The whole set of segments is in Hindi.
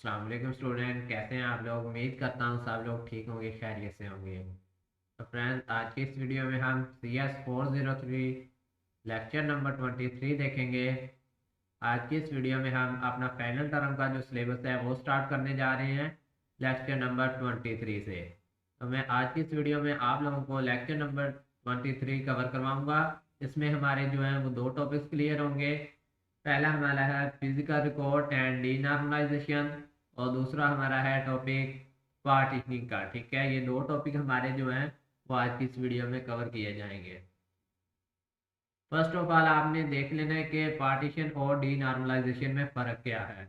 अस्सलाम वालेकुम स्टूडेंट, कैसे हैं आप लोग। उम्मीद करता हूँ सब लोग ठीक होंगे, खैरियत से होंगे। तो फ्रेंड्स, आज की इस वीडियो में हम CS403 लेक्चर नंबर 23 देखेंगे। आज की इस वीडियो में हम अपना फाइनल टर्म का जो सिलेबस है वो स्टार्ट करने जा रहे हैं लेक्चर नंबर 23 से। तो मैं आज की इस वीडियो में आप लोगों को लेक्चर नंबर 23 कवर करवाऊंगा। इसमें हमारे जो हैं वो दो टॉपिक्स क्लियर होंगे। पहला हमारा है फिजिकल रिकॉर्ड एंड डीनॉर्मलाइजेशन, और दूसरा हमारा है टॉपिक पार्टीशनिंग का। ठीक है, ये दो टॉपिक हमारे जो हैं वो आज की इस वीडियो में कवर किए जाएंगे। फर्स्ट ऑफ ऑल आपने देख लेना है कि पार्टीशन और डीनॉर्मलाइजेशन में फ़र्क क्या है।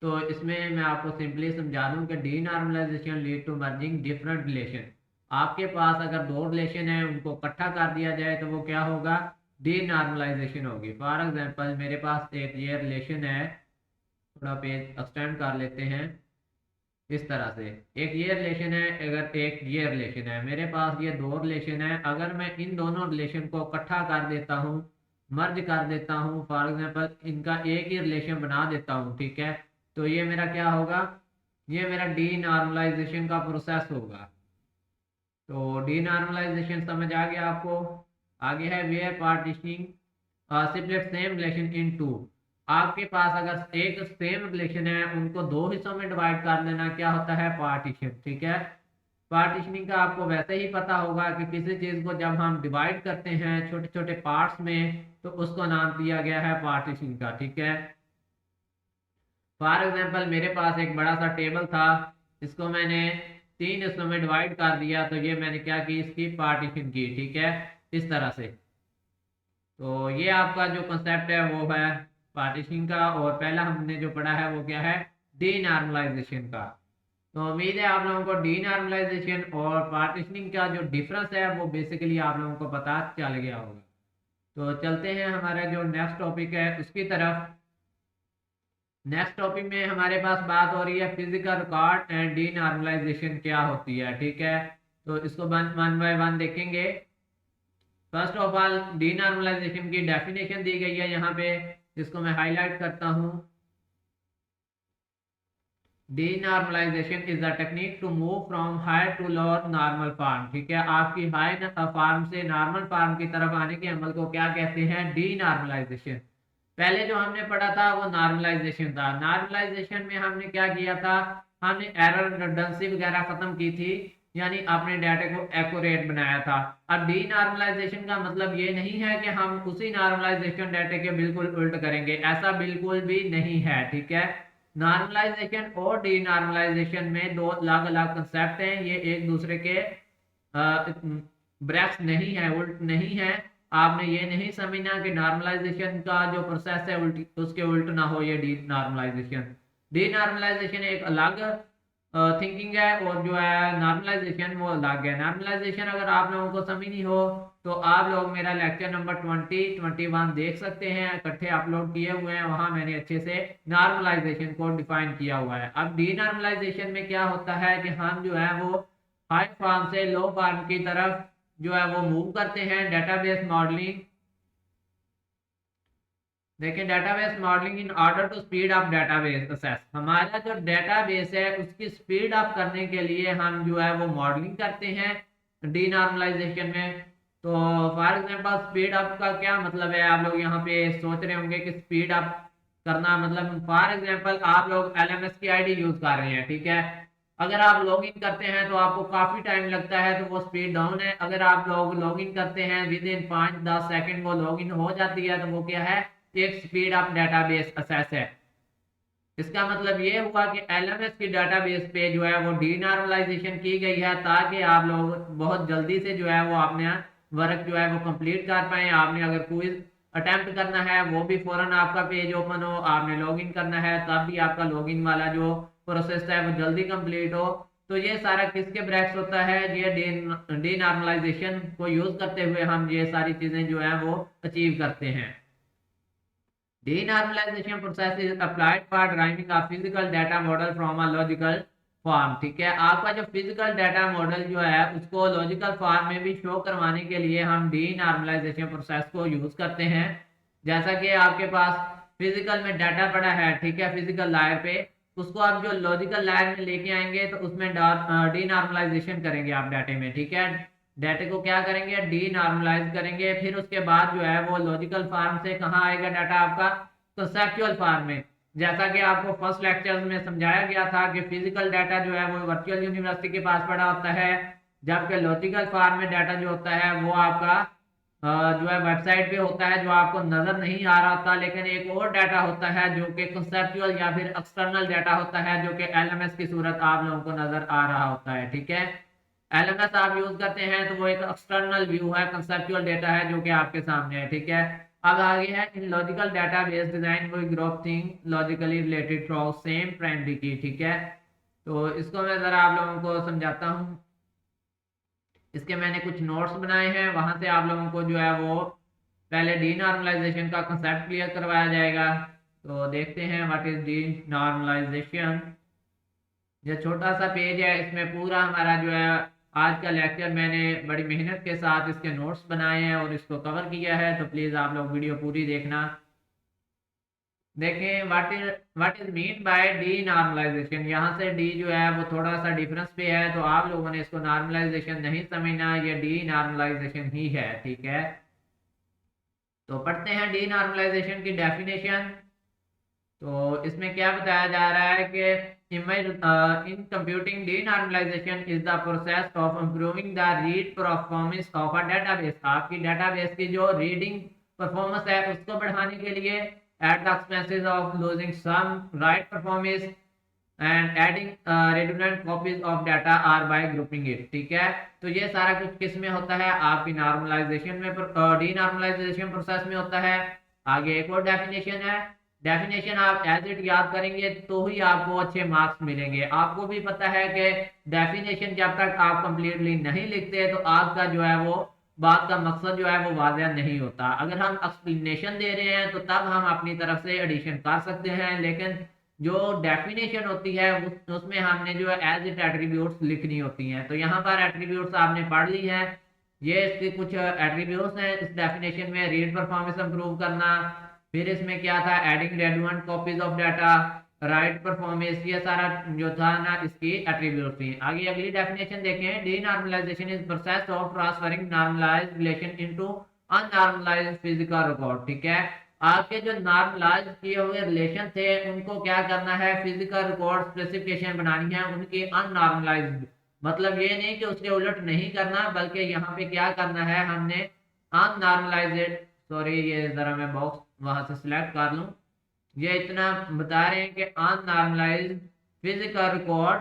तो इसमें मैं आपको सिंपली समझा दूं कि denormalization lead to merging different relation. आपके पास अगर दो रिलेशन है उनको इकट्ठा कर दिया जाए तो वो क्या होगा, डीनॉर्मलाइजेशन होगी। फॉर एग्जांपल मेरे पास एक ये रिलेशन है, थोड़ा पेज एक्सटेंड कर लेते हैं। इस तरह से एक ये रिलेशन है, अगर एक ये रिलेशन है, मेरे पास ये दो रिलेशन है। अगर मैं इन दोनों रिलेशन को इकट्ठा कर देता हूँ, मर्ज कर देता हूँ, फॉर एग्जांपल इनका एक ही रिलेशन बना देता हूँ, ठीक है, तो ये मेरा क्या होगा, ये मेरा डीनॉर्मलाइजेशन का प्रोसेस होगा। तो डीनॉर्मलाइजेशन समझ आ गया आपको। आगे है where partitioning separate same relation in two. आपके पास अगर एक सेम रिलेशन है उनको दो हिस्सों में डिवाइड कर देना क्या होता है, पार्टीशन। ठीक है, पार्टीशनिंग का आपको वैसे ही पता होगा कि किसी चीज को जब हम डिवाइड करते हैं छोटे छोटे पार्ट्स में तो उसको नाम दिया गया है पार्टीशन का। ठीक है, फॉर एग्जाम्पल मेरे पास एक बड़ा सा टेबल था, इसको मैंने तीन हिस्सों में डिवाइड कर दिया, तो ये मैंने क्या की, इसकी पार्टीशन की। ठीक है, इस तरह से। तो ये आपका जो कंसेप्ट है वो है पार्टीशनिंग का, और पहला हमने जो पढ़ा है वो क्या है, डीनॉर्मलाइजेशन का। तो उम्मीद है आप लोगों को डीनॉर्मलाइजेशन और पार्टीशनिंग का जो डिफरेंस है वो बेसिकली आप लोगों को पता चल गया होगा। तो चलते हैं हमारा जो नेक्स्ट टॉपिक है उसकी तरफ। नेक्स्ट टॉपिक में हमारे पास बात हो रही है फिजिकल रिकॉर्ड एंड डीनॉर्मलाइजेशन क्या होती है। ठीक है, तो इसको वन बाय वन देखेंगे। फर्स्ट ऑफ ऑल डीनॉर्मलाइजेशन की डेफिनेशन दी गई है यहाँ पे, जिसको मैं हाईलाइट करता हूँ। Denormalization is the technique to move from high to lower normal form. ठीक है, आपकी हाई फॉर्म से नॉर्मल फॉर्म की तरफ आने के अमल को क्या कहते हैं, डीनॉर्मलाइजेशन। पहले जो हमने पढ़ा था वो नॉर्मलाइजेशन था। नॉर्मलाइजेशन में हमने क्या किया था, हमने एरर रिडंडेंसी वगैरह खत्म की थी, यानी अपने डाटा को एक्यूरेट बनाया था। अब डीनॉर्मलाइजेशन का मतलब ये नहीं है कि हम उसी नॉर्मलाइजेशन डाटा के बिल्कुल उल्ट करेंगे, ऐसा बिल्कुल भी नहीं है। ठीक है, नॉर्मलाइजेशन और डीनॉर्मलाइजेशन में दो अलग अलग कंसेप्ट हैं, ये एक दूसरे के ब्रैक्स नहीं है, उल्ट नहीं है। आपने ये नहीं समझना कि नॉर्मलाइजेशन का जो प्रोसेस है उल्ट उसके उल्ट ना हो ये डी नॉर्मलाइजेशन। डी नॉर्मलाइजेशन एक अलग थिंकिंग है, और जो है नॉर्मलाइजेशन वो अलग है। नॉर्मलाइजेशन अगर आप लोगों को समझनी हो तो आप लोग मेरा लेक्चर नंबर 20-21 देख सकते हैं, इकट्ठे अपलोड किए हुए हैं, वहां मैंने अच्छे से नॉर्मलाइजेशन को डिफाइन किया हुआ है। अब डी नॉर्मलाइजेशन में क्या होता है कि हम जो है वो हाई फॉर्म से लो फॉर्म की तरफ जो है वो मूव करते हैं। डेटाबेस मॉडलिंग, देखिए database modeling in order to speed up database access. हमारा जो डेटाबेस है उसकी स्पीड अप करने के लिए हम जो है वो मॉडलिंग करते हैं डीनॉर्मलाइजेशन में। तो फॉर एग्जांपल स्पीड अप का क्या मतलब है, आप लोग यहाँ पे सोच रहे होंगे कि स्पीड अप करना मतलब, फॉर एग्जांपल आप लोग LMS की आईडी यूज कर रहे हैं, ठीक है, अगर आप लॉग इन करते हैं तो आपको काफी टाइम लगता है तो वो स्पीड डाउन है। अगर आप लोग लॉग इन करते हैं विद इन 5-10 सेकंड वो लॉग इन हो जाती है तो वो क्या है, एक स्पीड अप डेटाबेस असेस है। इसका मतलब ये हुआ कि LMS की डेटाबेस पे जो है वो डीनॉर्मलाइजेशन की गई है ताकि आप लोग बहुत जल्दी से जो है वो अपने वर्क जो है वो कंप्लीट कर पाए। आपने अगर क्विज अटेम्प्ट करना है वो भी फौरन आपका पेज ओपन हो, आपने लॉगिन करना है तब भी आपका लॉगिन वाला जो प्रोसेस है वो जल्दी कंप्लीट हो। तो ये सारा किसके ब्रैक्स होता है, ये डीनॉर्मलाइजेशन को यूज करते हुए हम ये सारी चीजें जो है वो अचीव करते हैं। Denormalization process is applied for deriving a physical data model from a logical form। ठीक है, आपका जो फिजिकल डाटा मॉडल जो है उसको लॉजिकल फॉर्म में भी शो करवाने के लिए हम डीनॉर्मलाइजेशन प्रोसेस को यूज करते हैं। जैसा कि आपके पास फिजिकल में डाटा पड़ा है, ठीक है, फिजिकल लायर पे, उसको आप जो लॉजिकल लायर में लेके आएंगे तो उसमें डीनॉर्मलाइजेशन करेंगे आप डाटे में, ठीक है। डाटे को क्या करेंगे, डीनॉर्मलाइज करेंगे। फिर उसके बाद जो है वो लॉजिकल फॉर्म से कहाँ आएगा डाटा आपका, कंसेप्चुअल फॉर्म में। जैसा कि आपको फर्स्ट लेक्चर में समझाया गया था कि फिजिकल डाटा जो है वो वर्चुअल यूनिवर्सिटी के पास पड़ा होता है, जबकि लॉजिकल फॉर्म में डाटा जो होता है वो आपका जो है वेबसाइट पे होता है, जो आपको नजर नहीं आ रहा था। लेकिन एक और डाटा होता है जो कि कंसेप्चुअल या फिर एक्सटर्नल डाटा होता है, जो कि एलएमएस की सूरत आप लोगों को नजर आ रहा होता है, ठीक है। एलएमएस आप यूज करते हैं तो वो एक एक्सटर्नल व्यू है, कंसेप्चुअल डाटा है जो कि आपके सामने है, ठीक है। अब आगे है इन लॉजिकल डाटाबेस डिजाइन वो group thing logically related from same primary की, ठीक है। तो इसको मैं जरा आप लोगों को समझाता हूँ। इसके मैंने कुछ नोट्स बनाए हैं, वहां से आप लोगों को जो है वो पहले डीनॉर्मलाइजेशन का कंसेप्ट क्लियर करवाया जाएगा। तो देखते हैं व्हाट इज डीनॉर्मलाइजेशन। ये छोटा सा पेज है, इसमें पूरा हमारा जो है आज का लेक्चर मैंने बड़ी मेहनत के साथ इसके नोट्स बनाए हैं और इसको कवर किया है, तो प्लीज आप लोग वीडियो पूरी देखना। देखें what is mean by denormalization. यहाँ से डी जो है वो थोड़ा सा डिफरेंस पे है, तो आप लोगों ने इसको नॉर्मलाइजेशन नहीं समझना, ये डी नॉर्मलाइजेशन ही है, ठीक है। तो पढ़ते हैं डी नॉर्मलाइजेशन की डेफिनेशन। तो इसमें क्या बताया जा रहा है कि in computing denormalization is the process of improving the read performance of a database. आपकी डेटाबेस की जो रीडिंग परफॉर्मेंस है उसको बढ़ाने के लिए at the expenses of losing some write performance and adding redundant copies of data or by grouping it, ठीक है। तो ये सारा कुछ किस में होता है, आपकी नॉर्मलाइजेशन में, डीनॉर्मलाइजेशन प्रोसेस में होता है। आगे एक और डेफिनेशन है, डेफिनेशन आप एज इट याद करेंगे तो ही आपको अच्छे मार्क्स मिलेंगे। आपको भी पता है कि डेफिनेशन जब तक आप कंप्लीटली नहीं लिखते तो आपका जो है वो बात का मकसद जो है वो वाज़ह नहीं होता। अगर हम एक्सप्लेनेशन दे रहे हैं तो तब हम अपनी तरफ से एडिशन कर सकते हैं, लेकिन जो डेफिनेशन होती है उसमें हमने जो है एज इट एट्रीब्यूट्स लिखनी होती हैं। तो यहाँ पर एट्रीब्यूट्स आपने पढ़ ली है, ये इसके कुछ एट्रीब्यूट्स हैं इस डेफिनेशन में। रीड परफॉर्मेंस इंप्रूव करना, फिर इसमें क्या था, adding redundant copies of data, write performance, ये सारा जो था ना इसकी एट्रीब्यूट थी। आगे अगली डेफिनेशन देखें, denormalization is process of transferring normalized relation into unnormalized physical record, ठीक है। आपके जो नॉर्मलाइज किए हुए रिलेशन थे उनको क्या करना है, फिजिकल रिकॉर्ड स्पेसिफिकेशन बनानी है उनकी अननॉर्मलाइज्ड। मतलब ये नहीं कि उसके उलट नहीं करना, बल्कि यहाँ पे क्या करना है, हमने अननॉर्मलाइज्ड, सॉरी ये जरा मैं बॉक्स वहां से सिलेक्ट कर लूं। ये इतना बता रहे हैं कि अननॉर्मलाइज्ड फिजिकल रिकॉर्ड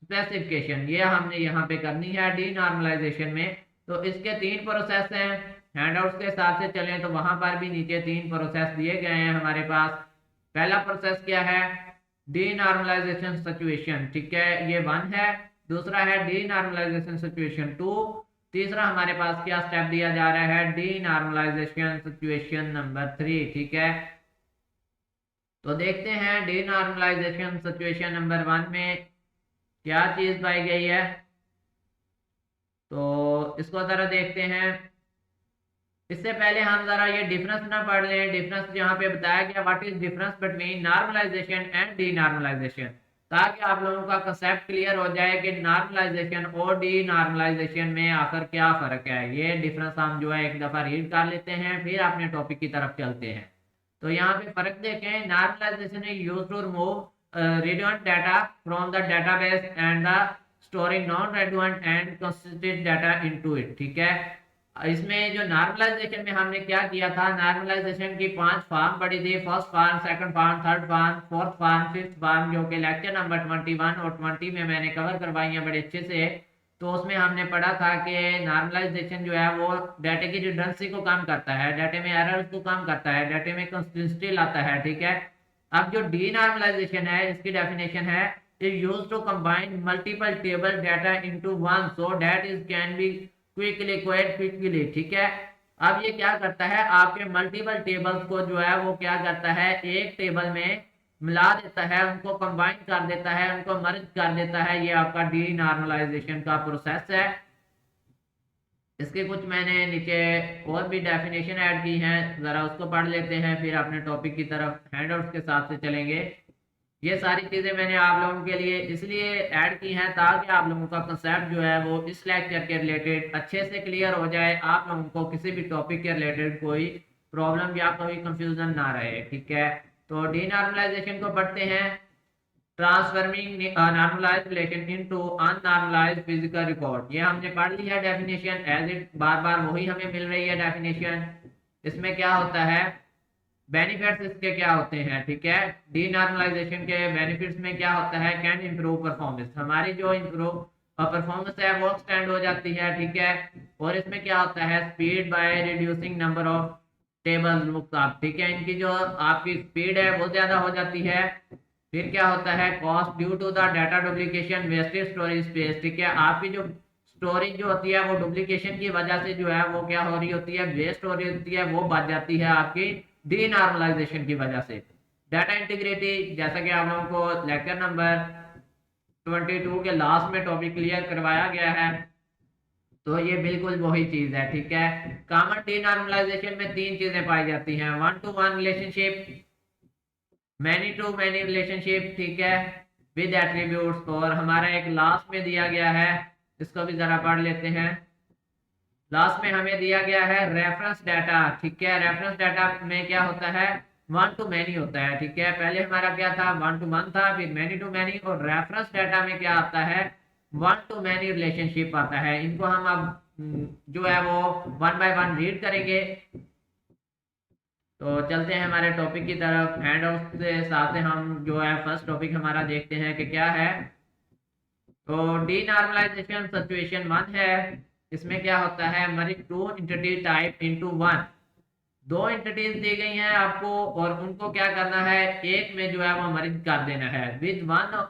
स्पेसिफिकेशन ये हमने यहाँ पे करनी है डी नॉर्मलाइजेशन में। तो इसके तीन प्रोसेस हैं, हैंडआउट्स के हिसाब से चलें तो वहां पर भी नीचे तीन प्रोसेस दिए गए हैं हमारे पास। पहला प्रोसेस क्या है, डी नॉर्मलाइजेशन सिचुएशन, ठीक है, ये 1 है। दूसरा है डी नॉर्मलाइजेशन सिचुएशन 2। तीसरा हमारे पास क्या स्टेप दिया जा रहा है, डी नॉर्मलाइजेशन सिचुएशन नंबर 3, ठीक है। तो देखते हैं डीनॉर्मलाइजेशन सिचुएशन नंबर 1 में क्या चीज पाई गई है। तो इसको जरा देखते हैं। इससे पहले हम जरा ये डिफरेंस ना पढ़ लें। डिफरेंस यहाँ पे बताया गया what is difference between normalization and denormalization, ताकि आप लोगों का कंसेप्ट क्लियर हो जाए कि नॉर्मलाइजेशन और डीनॉर्मलाइजेशन में आखिर क्या फर्क है। ये डिफरेंस हम जो है एक दफा रीड कर लेते हैं, फिर अपने टॉपिक की तरफ चलते हैं। तो यहाँ पे फर्क देखें, normalization is used to remove redundant data from the database and the storing non redundant and consistent data into it, ठीक है। इसमें जो नॉर्मलाइजेशन में हमने क्या किया था, नॉर्मलाइजेशन की 5 फॉर्म पड़ी थी, first form, second form, third form, fourth form, fifth form, जो कि लेक्चर नंबर 21 और 20 में मैंने कवर करवाई है बड़े अच्छे से। तो उसमें हमने पढ़ा था कि नॉर्मलाइजेशन जो है वो डाटे की रिडंडेंसी को कम करता है, डाटे में एरर्स को कम करता है, डाटे में कंसिस्टेंसी लाता है, ठीक है। अब जो डी नॉर्मलाइजेशन है इसकी डेफिनेशन है, is used to combine multiple table data into one so that is can be quickly quite quickly, ठीक है। अब ये क्या करता है, आपके मल्टीपल टेबल्स को जो है वो क्या करता है, एक टेबल में मिला देता है, उनको कंबाइन कर देता है, उनको मर्ज कर देता है। ये आपका डी नॉर्मलाइजेशन का प्रोसेस है। इसके कुछ मैंने नीचे और भी डेफिनेशन ऐड की हैं, ज़रा उसको पढ़ लेते हैं, फिर अपने टॉपिक की तरफ हैंडआउट्स के साथ से चलेंगे। ये सारी चीज़ें मैंने आप लोगों के लिए इसलिए ऐड की हैं ताकि आप लोगों का कंसेप्ट जो है वो इस लेक्चर के रिलेटेड अच्छे से क्लियर हो जाए, आप लोगों को किसी भी टॉपिक के रिलेटेड कोई प्रॉब्लम या कोई कंफ्यूजन ना रहे। ठीक है, तो डीनॉर्मलाइजेशन को पढ़ते हैं। Transforming normalized relation into unnormalized physical record, ये हमने पढ़ ली है डेफिनेशन, एज इट बार बार वही हमें मिल रही है डेफिनेशन। इसमें क्या होता है, बेनिफिट्स इसके क्या होते हैं। ठीक है, डीनॉर्मलाइजेशन के बेनिफिट्स में क्या होता है, कैन इम्प्रूव परफॉर्मेंस, हमारी जो इम्प्रूव परफॉर्मेंस है वो एक्सटेंड हो जाती है। ठीक है, और इसमें क्या होता है, speed by reducing number of table lookup. ठीक है, इनकी जो आपकी स्पीड है वो ज्यादा हो जाती है। फिर क्या होता है, cost due to the data duplication wastage storage space. ठीक है, आपकी जो स्टोरेज जो होती है वो डुप्लीकेशन की वजह से जो है वो क्या हो रही होती है, वेस्ट हो रही होती है, वो बच जाती है आपकी डीनॉर्मलाइजेशन की वजह से। डाटा इंटीग्रिटी, जैसा कि आप लोगों को लेक्चर नंबर 22 के लास्ट में टॉपिक क्लियर करवाया गया है, तो ये बिल्कुल वही चीज है। ठीक है, कॉमन डीनॉर्मलाइजेशन में तीन चीजें पाई जाती हैं, one to one relationship, many to many relationship. ठीक है, विद एट्रीब्यूट्स, और हमारा एक लास्ट में दिया गया है, इसको भी जरा पढ़ लेते हैं। लास्ट में हमें दिया गया है रेफरेंस डाटा। ठीक है, रेफरेंस डाटा में क्या होता है, वन टू मैनी होता है। ठीक है, पहले हमारा क्या था, वन टू वन था, फिर मैनी टू मैनी, और रेफरेंस डाटा में क्या आता है, वन टू मैनी रिलेशनशिप आता है। इनको हम अब जो है वो वन बाय वन रीड करेंगे। तो चलते हैं हमारे टॉपिक की तरफ, हैंड आउट से साथ हम जो है फर्स्ट टॉपिक हमारा देखते हैं कि क्या है। तो डीनॉर्मलाइजेशन सिचुएशन वन है, इसमें क्या होता है, merge two entity type into one, दो एंटिटीज दी गई हैं आपको और उनको क्या करना है, एक में जो है वो मर्ज कर देना है विद वन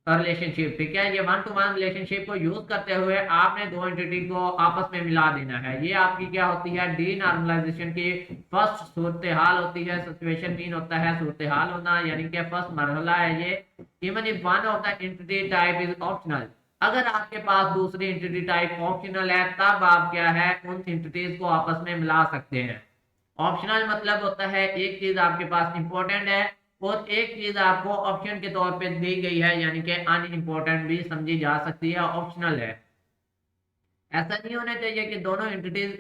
रिलेशनशिप। ठीक है, ये वन टू वन रिलेशनशिप को यूज करते हुए आपने दो एंटिटी को आपस में मिला देना है। ये आपकी क्या होती है, डीनॉर्मलाइजेशन की फर्स्ट सूरत हाल होती है। सिचुएशन मीन होता है सूरत हाल होना, यानी कि फर्स्ट मरहला है ये। Even if one of the entity type is optional, अगर आपके पास दूसरी एंटिटी टाइप ऑप्शनल है तब आप क्या है, उन एंटिटीज को आपस में मिला सकते हैं। ऑप्शनल मतलब होता है एक चीज आपके पास इंपॉर्टेंट है और एक चीज आपको ऑप्शन के तौर पे दी गई है, यानी कि अनइम्पोर्टेंट भी समझी जा सकती है, ऑप्शनल है। ऐसा नहीं होना चाहिए कि दोनों एंटिटीज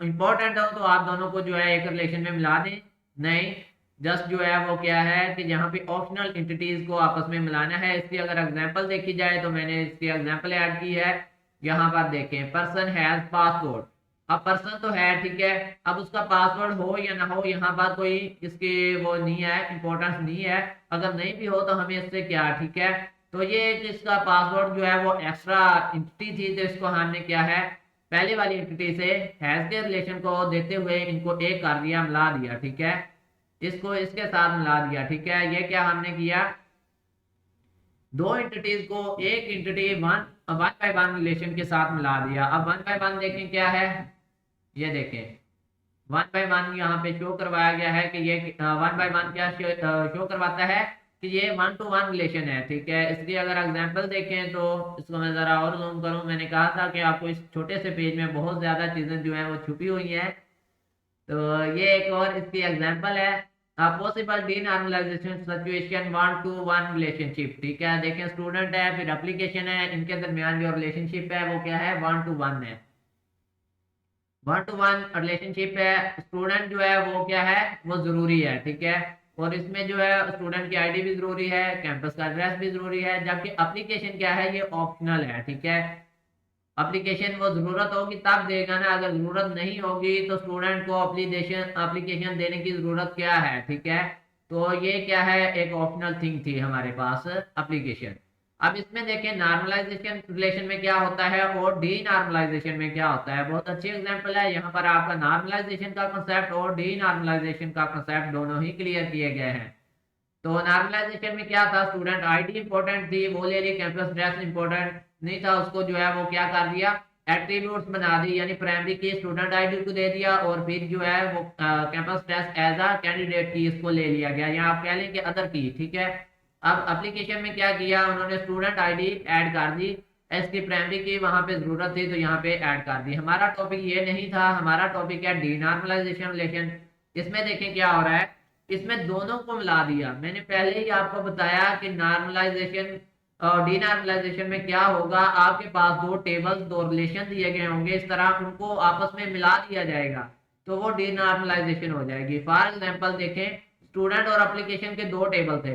इंपॉर्टेंट हो तो आप दोनों को जो है एक रिलेशन में मिला दें, नहीं, जस्ट जो है वो क्या है कि जहाँ पे ऑप्शनल एंटिटीज को आपस में मिलाना है। इसकी अगर एग्जांपल देखी जाए तो मैंने इसकी एग्जांपल ऐड की है, यहाँ पर देखें, पर्सन हैज पासपोर्ट। अब पर्सन तो है, ठीक है, अब उसका पासवर्ड हो या ना हो यहाँ पर कोई इसकी वो नहीं है, इंपॉर्टेंस नहीं है। अगर नहीं भी हो तो हमें इससे क्या, ठीक है। तो ये इसका पासवर्ड जो है वो एक्स्ट्रा एंटिटी थी, तो इसको हमने क्या है, पहले वाली एंटिटी से हैज के रिलेशन को देते हुए इनको एक कर दिया, मिला दिया। ठीक है, इसको इसके साथ मिला दिया। ठीक है, ये क्या हमने किया, दो एंटिटीज को एक entity one one by one relation के साथ मिला दिया। अब वन बाय वन देखें क्या है, ये देखें वन बाय वन यहाँ पे शो करवाया गया है कि ये वन बाय वन क्या शो करवाता है कि ये वन टू वन रिलेशन है। ठीक है, इसलिए अगर एग्जांपल देखें तो इसको मैं ज़रा और जूम करूँ, मैंने कहा था कि आपको इस छोटे से पेज में बहुत ज़्यादा चीज़ें जो है वो छुपी हुई हैं। तो ये एक और इसकी एग्जांपल है, possible denormalization situation one to one relationship. ठीक है, देखें स्टूडेंट है, फिर एप्लीकेशन है, इनके दरमियान जो रिलेशनशिप है वो क्या है, वन टू वन है, वन टू वन रिलेशनशिप है। स्टूडेंट जो है वो क्या है, वो जरूरी है। ठीक है, और इसमें जो है स्टूडेंट की आईडी भी जरूरी है, कैंपस का एड्रेस भी जरूरी है, जबकि एप्लीकेशन क्या है, ये ऑप्शनल है। ठीक है, एप्लीकेशन वो जरूरत होगी तब देगा ना, अगर जरूरत नहीं होगी तो स्टूडेंट को एप्लीकेशन देने की जरूरत क्या है। ठीक है, तो ये क्या है, एक ऑप्शनल थिंग थी हमारे पास एप्लीकेशन। अब इसमें देखें नॉर्मलाइजेशन रिलेशन में क्या होता है और डी नॉर्मलाइजेशन में क्या होता है। बहुत अच्छी एग्जांपल है, यहाँ पर आपका नॉर्मलाइजेशन का कंसेप्ट और डी नॉर्मलाइजेशन का कंसेप्ट दोनों ही क्लियर किए गए हैं। तो नॉर्मलाइजेशन में क्या था, स्टूडेंट आईडी इंपॉर्टेंट थी, वो ले ली, कैंपस ड्रेस इंपॉर्टेंट नहीं था, उसको जो है वो क्या कर दिया, एट्रीब्यूट्स बना दी, यानी प्राइमरी की स्टूडेंट आईडी को दे दिया और फिर जो है वो campus dress as a candidate की इसको ले लिया गया, या आप कह लें कि अदर की। ठीक है, अब एप्लीकेशन में क्या किया उन्होंने, स्टूडेंट आईडी ऐड कर दी इसकी प्राइमरी की वहां पे जरूरत थी तो यहाँ पे ऐड कर दी। हमारा टॉपिक ये नहीं था, हमारा टॉपिक है डीनॉर्मलाइजेशन रिलेशन। इसमें देखें क्या हो रहा है, इसमें दोनों को मिला दिया। मैंने पहले ही आपको बताया कि नॉर्मलाइजेशन और डीनॉर्मलाइजेशन में क्या होगा, आपके पास दो टेबल्स, दो रिलेशन दिए गए होंगे, इस तरह उनको आपस में मिला दिया जाएगा तो वो डीनॉर्मलाइजेशन हो जाएगी। फॉर एग्जाम्पल देखें, स्टूडेंट और एप्लीकेशन के दो टेबल थे,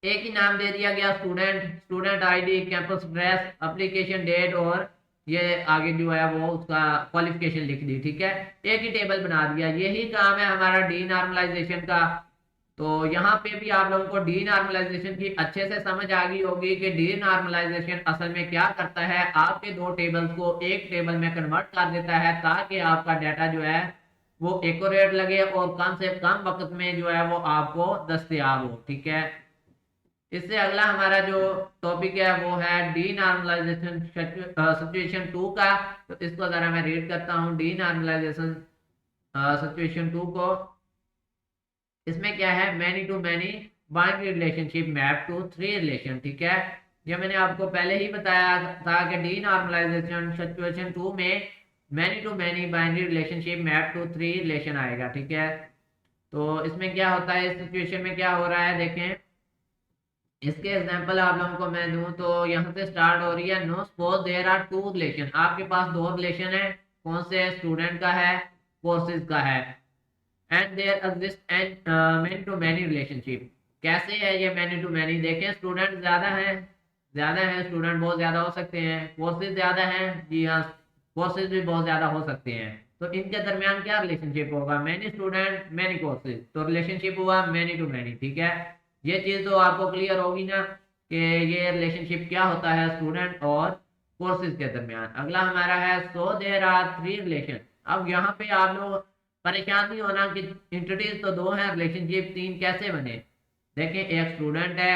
एक ही नाम दे दिया गया student, student ID, campus address, application date और ये आगे जो है वो उसका क्वालिफिकेशन लिख दी। ठीक है, एक ही टेबल बना दिया। यही काम है हमारा डीनॉर्मलाइजेशन का। तो यहाँ पे भी आप लोगों को डीनॉर्मलाइजेशन की अच्छे से समझ आ गई होगी कि डीनॉर्मलाइजेशन असल में क्या करता है, आपके दो टेबल्स को एक टेबल में कन्वर्ट कर देता है ताकि आपका डाटा जो है वो एक्यूरेट लगे और कम से कम वक्त में जो है वो आपको दस्तयाब हो। ठीक है, इससे अगला हमारा जो टॉपिक है वो है डीनॉर्मलाइजेशन सिचुएशन टू का। तो इसको जरा मैं रीड करता हूँ, डीनॉर्मलाइजेशन सिचुएशन टू को। इसमें क्या है, many to many binary relationship map to three relation. ठीक है, ये मैंने आपको पहले ही बताया था कि डीनॉर्मलाइजेशन सिचुएशन टू में many to many binary relationship map to three relation आएगा। ठीक है, तो इसमें क्या होता है, इस सिचुएशन में क्या हो रहा है देखें, इसके एग्जांपल आप लोगों को मैं दूं तो यहाँ से स्टार्ट हो रही है। No suppose there are two relation, आपके पास दो रिलेशन है, कौन से, स्टूडेंट का है, कोर्सेज का है। And there exist and many to many relationship. कैसे है ये मैनी टू मैनी, देखें स्टूडेंट ज्यादा है, स्टूडेंट बहुत ज्यादा हो सकते हैं, कोर्सेज ज्यादा हैं, जी हाँ कोर्सेज भी बहुत ज्यादा हो सकते हैं। तो इनके दरमियान क्या रिलेशनशिप होगा, मैनी स्टूडेंट मैनी कोर्सेज, तो रिलेशनशिप हुआ मैनी टू मैनी। ठीक है, ये चीज तो आपको क्लियर होगी ना कि ये रिलेशनशिप क्या होता है स्टूडेंट और कोर्सेज के दरमियान। अगला हमारा है so there are three relation. अब यहाँ पे आप लोग परेशान नहीं होना कि इंट्रोड्यूस तो दो हैं, रिलेशनशिप तीन कैसे बने। देखें, एक स्टूडेंट है,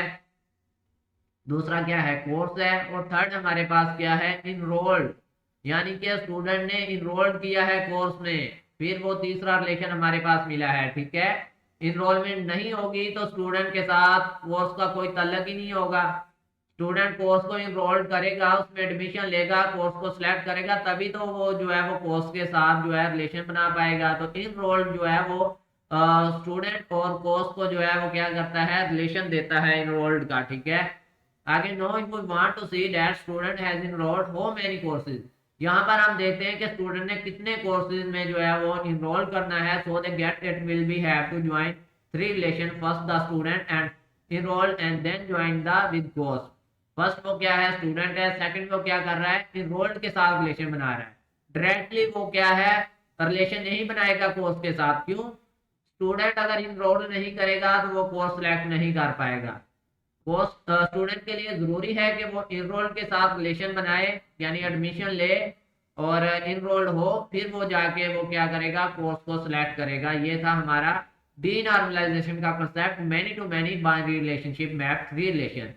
दूसरा क्या है, कोर्स है, और थर्ड हमारे पास क्या है, इनरोल्ड, यानी कि स्टूडेंट ने इनरोल्ड किया है कोर्स में, फिर वो तीसरा रिलेशन हमारे पास मिला है। ठीक है, इनरोलमेंट नहीं होगी तो स्टूडेंट के साथ कोर्स का कोई ताल्लुक ही नहीं होगा। स्टूडेंट कोर्स को इनरोल करेगा, उसमें एडमिशन लेगा, कोर्स को सिलेक्ट करेगा, तभी तो वो जो है वो कोर्स के साथ जो है रिलेशन बना पाएगा। तो इनरोल्ड जो है वो स्टूडेंट और कोर्स को जो है वो क्या करता है, रिलेशन देता है इनरोल्ड का। ठीक है, आगे no if we want to see that student has enrolled how many courses. यहाँ पर हम देखते हैं कि स्टूडेंट ने कितने कोर्सेज में जो है वो इनरोल करना है। So they get it will be have to join three relation, first the student and enrolled and then join the with course. First वो क्या है, स्टूडेंट है, सेकंड वो क्या कर रहा है, इनरोल्ड के साथ रिलेशन बना रहा है। डायरेक्टली वो क्या है, रिलेशन नहीं बनाएगा कोर्स के साथ। क्यों, स्टूडेंट अगर इनरोल नहीं करेगा तो वो कोर्स सिलेक्ट नहीं कर पाएगा। वो स्टूडेंट के लिए जरूरी है कि वो इनरोल के साथ रिलेशन बनाए, यानी एडमिशन ले और इनरोल्ड हो, फिर वो जाके वो क्या करेगा, कोर्स को सिलेक्ट करेगा। ये था हमारा डीनॉर्मलाइजेशन का concept, many to many binary relationship map three relation.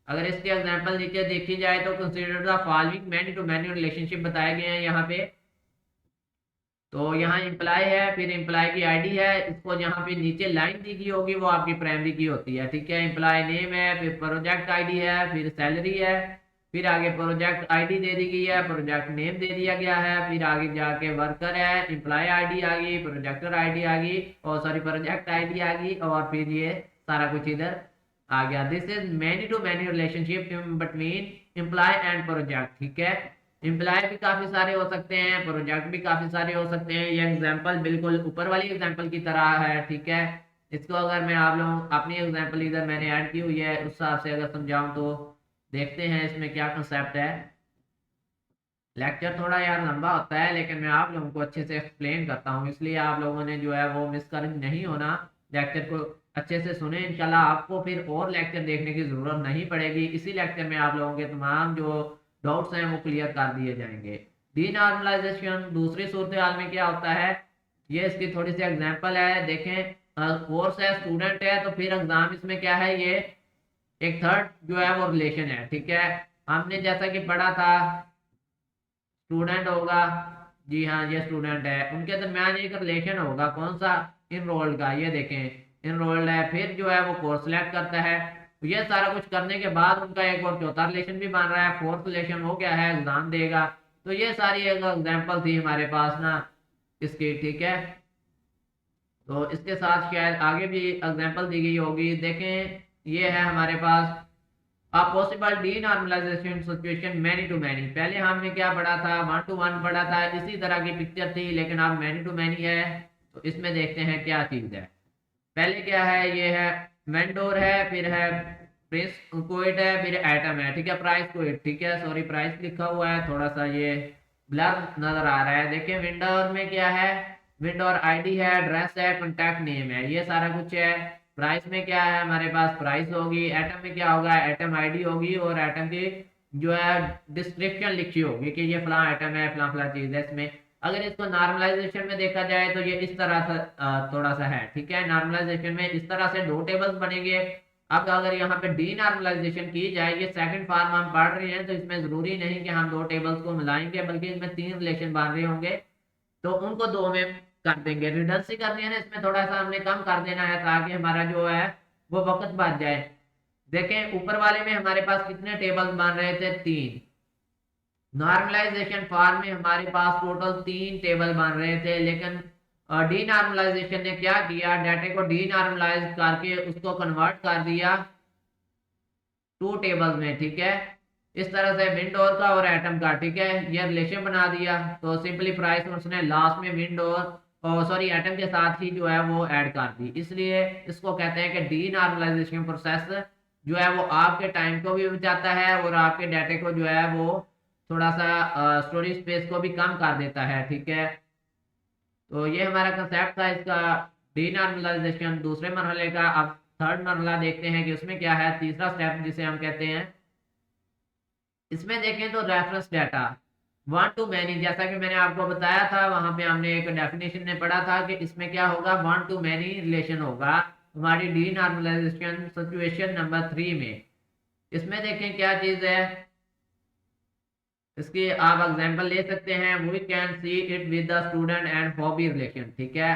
अगर इसके एग्जांपल नीचे देखी जाए तो consider the following many to many relationship बताए गए हैं यहाँ पे। तो यहाँ इम्प्लाई है, फिर इम्प्लाई की आईडी है, इसको यहाँ पे नीचे लाइन दी गई होगी वो आपकी प्राइमरी की होती है। ठीक है, इम्प्लाई नेम है, फिर प्रोजेक्ट आईडी है, फिर सैलरी है, फिर आगे प्रोजेक्ट आईडी दे दी गई है, प्रोजेक्ट नेम दे दिया गया है, फिर आगे जाके वर्कर है, इम्प्लाई आईडी आ गई, प्रोजेक्टर आईडी आ गई, और सॉरी प्रोजेक्ट आईडी आ गई, और फिर ये सारा कुछ इधर आ गया। This is many to many relationship between employee and project. ठीक है, इम्प्लाई भी काफी सारे हो सकते हैं, प्रोजेक्ट भी काफी सारे हो सकते हैं। ये एग्जांपल बिल्कुल ऊपर वाली एग्जांपल की तरह है। ठीक है, इसको अगर मैं आप लोगों अपनी एग्जांपल इधर मैंने ऐड की हुई है उस हिसाब से अगर समझाऊं तो देखते हैं इसमें क्या कंसेप्ट है। लेक्चर थोड़ा यार लंबा होता है लेकिन मैं आप लोगों को अच्छे से एक्सप्लेन करता हूँ, इसलिए आप लोगों ने जो है वो मिस कर नहीं होना, लेक्चर को अच्छे से सुने। इंशाल्लाह आपको फिर और लेक्चर देखने की जरूरत नहीं पड़ेगी, इसी लेक्चर में आप लोगों के तमाम जो डाउट्स हैं वो क्लियर कर दिए जाएंगे। डीनॉर्मलाइजेशन दूसरी सूरत हाल में क्या होता है, ये इसकी थोड़ी सी एग्जांपल है। देखें, कोर्स है, स्टूडेंट है, तो फिर एग्जाम इसमें क्या है, ये एक थर्ड जो है वो रिलेशन है। ठीक है, हमने जैसा कि पढ़ा था स्टूडेंट होगा, जी हाँ ये स्टूडेंट है, उनके दरमियान एक रिलेशन होगा, कौन सा, इनरोल्ड का। ये देखें इनरोल्ड है, फिर जो है वो कोर्स सेलेक्ट करता है, तो ये सारा कुछ करने के बाद उनका एक और चौथा रिलेशन भी बन रहा है, फोर्थ रिलेशन वो क्या है, एग्जाम देगा। तो ये सारी एक एग्जाम्पल थी हमारे पास ना इसकी, ठीक है। तो इसके साथ शायद आगे भी एग्जाम्पल दी गई होगी, देखें ये है हमारे पास a possible denormalization situation many to many. पहले हमने क्या पढ़ा था, वन टू वन पढ़ा था, इसी तरह की पिक्चर थी, लेकिन अब मैनी टू मैनी है। तो इसमें देखते हैं क्या चीज है। पहले क्या है, ये है वेंडोर है, फिर है प्रिंस कोइट है, फिर एटम है, ठीक है, प्राइस कोइट, ठीक है, सॉरी प्राइस लिखा हुआ है, थोड़ा सा ये ब्लर नजर आ रहा है। देखिए विंडोर में क्या है, विंडोर आईडी है, एड्रेस है, कॉन्टैक्ट नेम है, ये सारा कुछ है। प्राइस में क्या है हमारे पास, प्राइस होगी। एटम में क्या होगा, एटम आईडी होगी, और एटम की जो है डिस्क्रिप्शन लिखी होगी कि ये फला एटम है, फला फला चीज है इसमें। अगर इसको नॉर्मलाइजेशन में देखा जाए तो ये इस तरह से थोड़ा सा है, ठीक है। नॉर्मलाइजेशन में इस तरह से दो टेबल्स बनेंगे। अब अगर यहाँ पे डी नॉर्मलाइजेशन की जाए, ये सेकंड फॉर्म हम पढ़ रहे हैं, तो इसमें जरूरी नहीं कि हम दो टेबल्स को मिलाएंगे, बल्कि इसमें तीन रिलेशन बन रहे होंगे, तो उनको दो में कर देंगे। रिडंडेंसी करनी है ना इसमें, थोड़ा सा हमने कम कर देना है ताकि हमारा जो है वो वक्त बच जाए। देखें ऊपर वाले में हमारे पास कितने टेबल्स बन रहे थे, तीन। नॉर्मलाइजेशन फॉर्म में हमारे पास टोटल तीन टेबल बन रहे थे, लेकिन डी नॉर्मलाइजेशन ने क्या किया, डाटा को डी नॉर्मलाइज करके उसको कन्वर्ट कर दिया टू टेबल में, ठीक है। इस तरह से विंडोर का और एटम का, ठीक है, ये रिलेशन बना दिया। तो सिंपली प्राइस उसने लास्ट में विंडोर और सॉरी एटम के साथ ही जो है वो ऐड कर दी, इसलिए इसको कहते हैं कि डी नॉर्मलाइजेशन प्रोसेस जो है वो आपके टाइम को भी बचाता है और आपके डाटे को जो है वो थोड़ा सा स्टोरेज स्पेस को भी कम कर देता है, ठीक है। तो ये हमारा कंसेप्ट था इसका, डी नॉर्मलाइजेशन दूसरे मरहले का। अब थर्ड मरहला देखते हैं कि उसमें क्या है, तीसरा स्टेप जिसे हम कहते हैं। इसमें देखें तो reference data one two many, जैसा कि मैंने आपको बताया था वहां पे हमने एक डेफिनेशन में पढ़ा था कि इसमें क्या होगा, वन टू मैनी रिलेशन होगा हमारी डी नॉर्मलाइजेशन सिचुएशन नंबर 3 में। इसमें देखें क्या चीज है, इसकी आप एग्जांपल ले सकते हैं। We can see it with the student and hobby relation, ठीक है।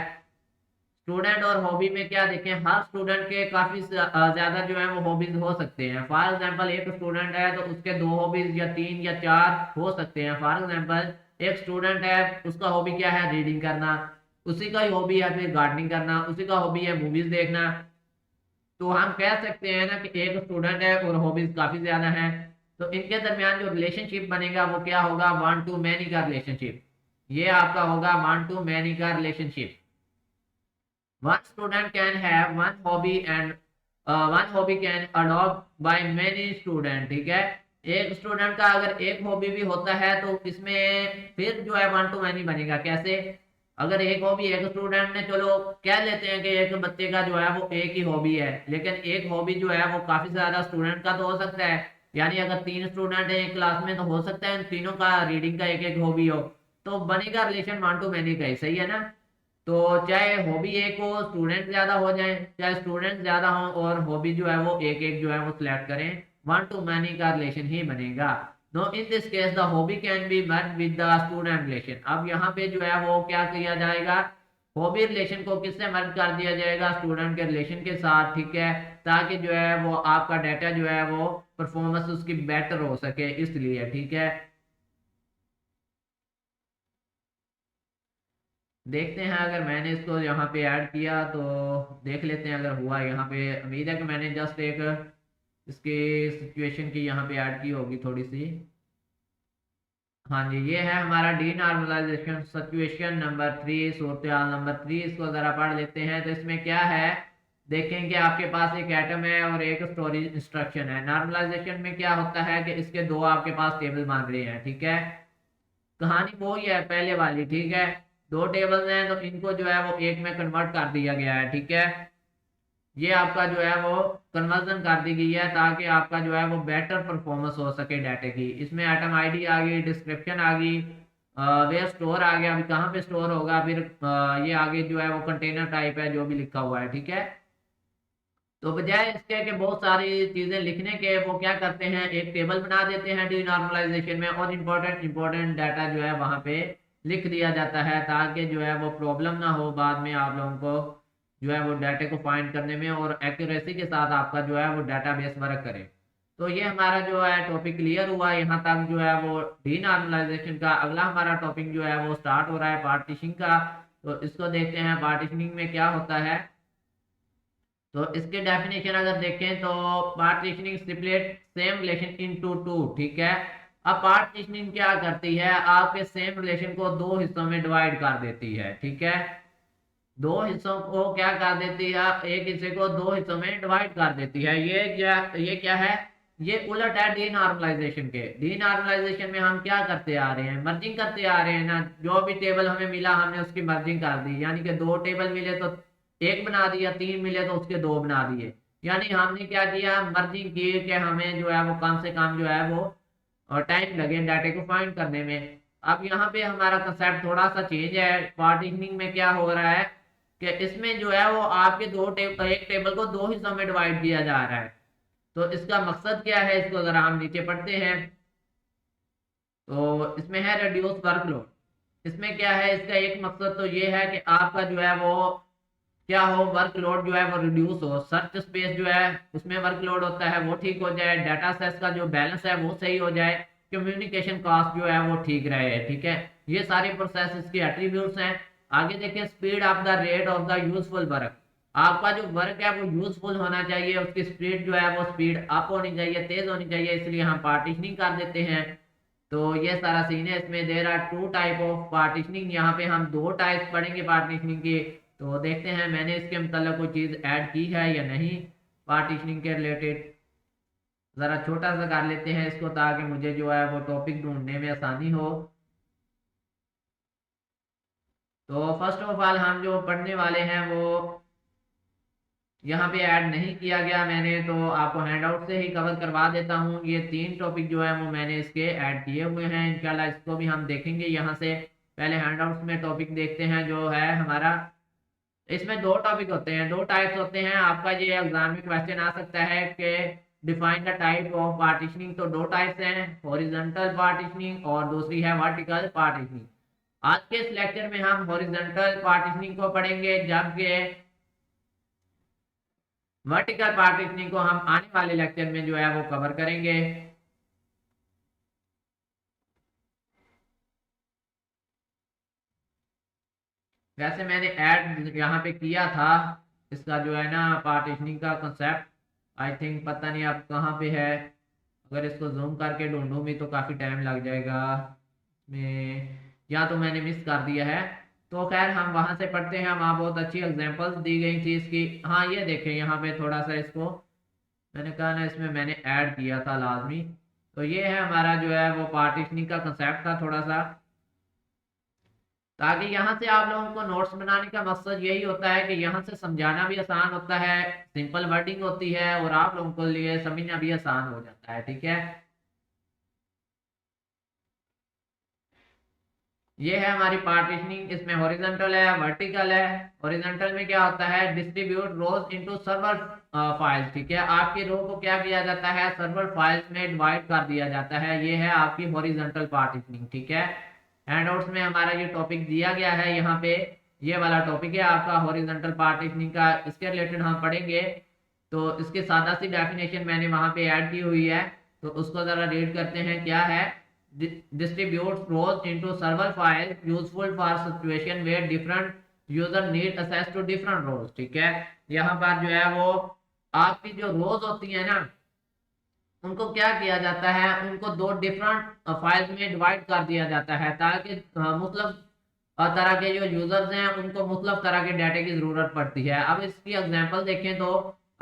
स्टूडेंट और हॉबी में क्या देखें, हर स्टूडेंट के काफी ज्यादा जो है वो हॉबीज हो सकते हैं। फॉर एग्जांपल एक स्टूडेंट है तो उसके दो हॉबीज या तीन या चार हो सकते हैं। फॉर एग्जांपल एक स्टूडेंट है, उसका हॉबी क्या है, रीडिंग करना, उसी का ही हॉबी है फिर गार्डनिंग करना, उसी का हॉबी है मूवीज देखना। तो हम कह सकते हैं ना कि एक स्टूडेंट है और हॉबीज काफी ज्यादा हैं, तो इनके दरमियान जो रिलेशनशिप बनेगा वो क्या होगा, वन टू मैनी का रिलेशनशिप। ये आपका होगा वन टू मैनी का relationship. One student can have one hobby and one hobby can adopt by many student, ठीक है। एक स्टूडेंट का अगर एक हॉबी भी होता है तो इसमें फिर जो है वन टू मैनी बनेगा। कैसे, अगर एक हॉबी एक स्टूडेंट ने, चलो कह लेते हैं कि एक बच्चे का जो है वो एक ही हॉबी है, लेकिन एक हॉबी जो है वो काफी ज्यादा स्टूडेंट का तो हो सकता है। यानी अगर तीन स्टूडेंट है एक क्लास में तो हो सकता है तीनों का रीडिंग का एक एक हॉबी हो, तो बनेगा रिलेशन वन टू मैनी का ही, सही है ना। तो चाहे हॉबी एक हो, स्टूडेंट ज्यादा हो जाए, चाहे स्टूडेंट ज्यादा हो और हॉबी जो है वो एक एक जो है वो सिलेक्ट करें, वन टू मैनी का रिलेशन ही बनेगा। No in this case the hobby can be merge with the student relation. अब यहाँ पे जो है वो क्या किया जाएगा, हॉबी रिलेशन को किससे मर्ज कर दिया जाएगा, स्टूडेंट के रिलेशन के साथ, ठीक है, ताकि जो है वो आपका डाटा जो है वो परफॉर्मेंस उसकी बेटर हो सके, इसलिए, ठीक है। देखते हैं अगर मैंने इसको यहाँ पे ऐड किया तो देख लेते हैं अगर हुआ यहाँ पे। उम्मीद है कि मैंने जस्ट एक इसके सिचुएशन की यहाँ पे ऐड की होगी थोड़ी सी। हाँ जी, ये है हमारा डी नॉर्मलाइजेशन सिचुएशन नंबर 3, सूरत हाल नंबर 3। इसको ज़रा पढ़ लेते हैं। तो इसमें क्या है, देखेंगे आपके पास एक एटम है और एक स्टोरेज इंस्ट्रक्शन है। नॉर्मलाइजेशन में क्या होता है कि इसके दो आपके पास टेबल बन रहे हैं, ठीक है। कहानी वो ही है पहले वाली, ठीक है। दो टेबल्स हैं तो इनको जो है वो एक में कन्वर्ट कर दिया गया है, ठीक है। ये आपका जो है वो कन्वर्जन कर दी गई है ताकि आपका जो है वो बेटर परफॉर्मेंस हो सके डाटे की। इसमें एटम आईडी आ गई, डिस्क्रिप्शन आ गई, वेयर स्टोर आ गया, अभी कहाँ पे स्टोर होगा, फिर ये आगे जो है वो कंटेनर टाइप है जो भी लिखा हुआ है, ठीक है। तो बजाय इसके कि बहुत सारी चीजें लिखने के, वो क्या करते हैं, एक टेबल बना देते हैं डी नॉर्मलाइजेशन में, और इम्पोर्टेंट इम्पोर्टेंट डाटा जो है वहां पे लिख दिया जाता है ताकि जो है वो प्रॉब्लम ना हो बाद में आप लोगों को जो है वो डाटा को फाइंड करने में और एक्यूरेसी के साथ आपका जो है वो डाटाबेस वर्क करे। तो ये हमारा जो है टॉपिक क्लियर हुआ यहाँ तक। जो है वो डीनॉर्मलाइजेशन का अगला हमारा टॉपिक जो है वो स्टार्ट हो रहा है पार्टीशनिंग का। तो इसको देखते हैं पार्टीशनिंग में क्या होता है। तो इसके डेफिनेशन अगर देखें तो partitioning stipulate same relation into two, ठीक है। अब पार्टीशनिंग क्या करती है, आपके सेम रिलेशन को दो हिस्सों में डिवाइड कर देती है, ठीक है। दो हिस्सों को क्या कर देती है, एक हिस्से को दो हिस्सों में डिवाइड कर देती है। ये क्या है, ये उलट है डीनॉर्मलाइजेशन के। डीनॉर्मलाइजेशन में हम क्या करते आ रहे हैं, मर्जिंग करते आ रहे हैं ना। जो भी टेबल हमें मिला हमने उसकी मर्जिंग कर दी, यानी कि दो टेबल मिले तो एक बना दिया, तीन मिले तो उसके दो बना दिए। यानी हमने क्या किया, मर्जिंग की कि हमें जो है वो कम से कम जो है वो और टाइम लगे डाटे को फाइंड करने में। अब यहाँ पे हमारा कंसेप्ट थोड़ा सा चेंज है। पार्टीशनिंग में क्या हो रहा है कि इसमें जो है वो आपके एक टेबल को दो हिस्सों में डिवाइड किया जा रहा है। तो इसका मकसद क्या है, इसको जरा हम नीचे पढ़ते हैं। तो इसमें है रिड्यूस वर्कलोड। इसमें क्या है, इसका एक मकसद तो ये है कि आपका जो है वो क्या हो, वर्कलोड जो है वो रिड्यूस हो। सर्च स्पेस जो है उसमें वर्कलोड होता है वो ठीक हो जाए, डाटा सेट्स का जो बैलेंस है वो सही हो जाए, कम्युनिकेशन कॉस्ट जो है वो ठीक रहे, ठीक है। ये सारे प्रोसेस इसके एट्रीब्यूट्स हैं। आगे देखें, speed of the rate of the useful work. आपका जो वर्क है वो यूजफुल होना चाहिए, उसकी स्पीड जो है वो स्पीड अप होनी चाहिए, तेज होनी चाहिए, इसलिए हम पार्टीशनिंग कर देते हैं। तो ये सारा सीन है। इसमें there are two type of partitioning, यहाँ पे हम दो टाइप्स पढ़ेंगे पार्टीशनिंग की। तो देखते हैं मैंने इसके मतलब कोई चीज़ ऐड की है या नहीं पार्टीशनिंग के रिलेटेड। ज़रा छोटा सा कर लेते हैं इसको ताकि मुझे जो है वो टॉपिक ढूंढने में आसानी हो। तो फर्स्ट ऑफ ऑल हम जो पढ़ने वाले हैं वो यहाँ पे ऐड नहीं किया गया मैंने, तो आपको हैंडआउट से ही कवर करवा देता हूँ। ये तीन टॉपिक जो है वो मैंने इसके ऐड किए हुए हैं, इंशाल्लाह इसको भी हम देखेंगे यहाँ से। पहले हैंडआउट्स में टॉपिक देखते हैं जो है हमारा। इसमें दो टॉपिक होते हैं, दो टाइप्स होते हैं। आपका ये एग्जाम में क्वेश्चन आ सकता है कि define the type of partitioning. तो दो टाइप्स हैं, हॉरिजॉन्टल पार्टीशनिंग और दूसरी है वर्टिकल पार्टीशनिंग। आज के इस लेक्चर में हम हॉरिजॉन्टल पार्टीशनिंग को पढ़ेंगे, जबकि वर्टिकल पार्टीशनिंग को हम आने वाले लेक्चर में जो है वो कवर करेंगे। वैसे मैंने ऐड यहाँ पे किया था इसका जो है ना पार्टीशनिंग का कंसेप्ट। आई थिंक पता नहीं अब कहाँ पे है, अगर इसको जूम करके ढूंढूं भी तो काफ़ी टाइम लग जाएगा में, या तो मैंने मिस कर दिया है। तो खैर हम वहाँ से पढ़ते हैं, वहाँ बहुत अच्छी एग्जांपल्स दी गई चीज़ की। हाँ ये देखें यहाँ पे थोड़ा सा इसको मैंने कहा ना इसमें मैंने ऐड किया था लाजमी। तो ये है हमारा जो है वो पार्टीशनिंग का कंसेप्ट था थोड़ा सा, ताकि यहाँ से आप लोगों को नोट्स बनाने का मकसद यही होता है कि यहाँ से समझाना भी आसान होता है, सिंपल वर्डिंग होती है और आप लोगों के लिए समझना भी आसान हो जाता है, ठीक है। ये है हमारी पार्टीशनिंग। इसमें हॉरिजॉन्टल है, वर्टिकल है। हॉरिजॉन्टल में क्या होता है, डिस्ट्रीब्यूट रोज इनटू सर्वर फाइल्स, ठीक है। आपकी रो को क्या किया जाता है, सर्वर फाइल्स में डिवाइड कर दिया जाता है। ये है आपकी हॉरिजॉन्टल पार्टीशनिंग, ठीक है। हैंडआउट्स में हमारा ये टॉपिक दिया गया है, यहाँ पे ये वाला टॉपिक है आपका हॉरिजॉन्टल पार्टीशनिंग का। इसके रिलेटेड हम पढ़ेंगे। तो इसकी सादा सी डेफिनेशन मैंने वहाँ पे ऐड की हुई है, तो उसको ज़रा रीड करते हैं। क्या है, distributes rows into server files useful for situation where different user need access to different rows, ठीक है। यहाँ पर जो है वो आपकी जो रोज होती है ना, उनको क्या किया जाता है, उनको दो डिफरेंट फाइल्स में डिवाइड कर दिया जाता है, ताकि मतलब तरह के जो यूजर्स हैं उनको मुख्तलिफ तरह के डाटे की जरूरत पड़ती है। अब इसकी एग्जांपल देखें तो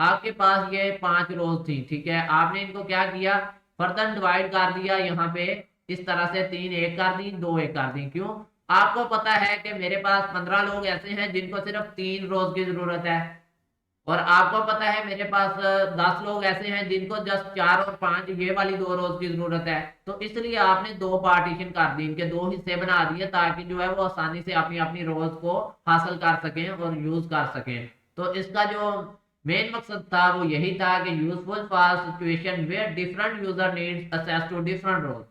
आपके पास ये 5 रोज थी, ठीक है। आपने इनको क्या किया, फर्दर डिवाइड कर दिया यहाँ पे इस तरह से, 3 एक कर दी, 2 एक कर दी। क्यों, आपको पता है कि मेरे पास 15 लोग ऐसे हैं जिनको सिर्फ 3 रोज की जरूरत है, और आपको पता है मेरे पास 10 लोग ऐसे हैं जिनको जस्ट 4 और 5 ये वाली 2 रोज की जरूरत है। तो इसलिए आपने दो पार्टीशन कर दी, इनके दो हिस्से बना दिए, ताकि जो है वो आसानी से अपनी अपनी रोज को हासिल कर सकें और यूज कर सकें। तो इसका जो मेन मकसद था वो यही था कि useful for situation where different user needs access to different rows.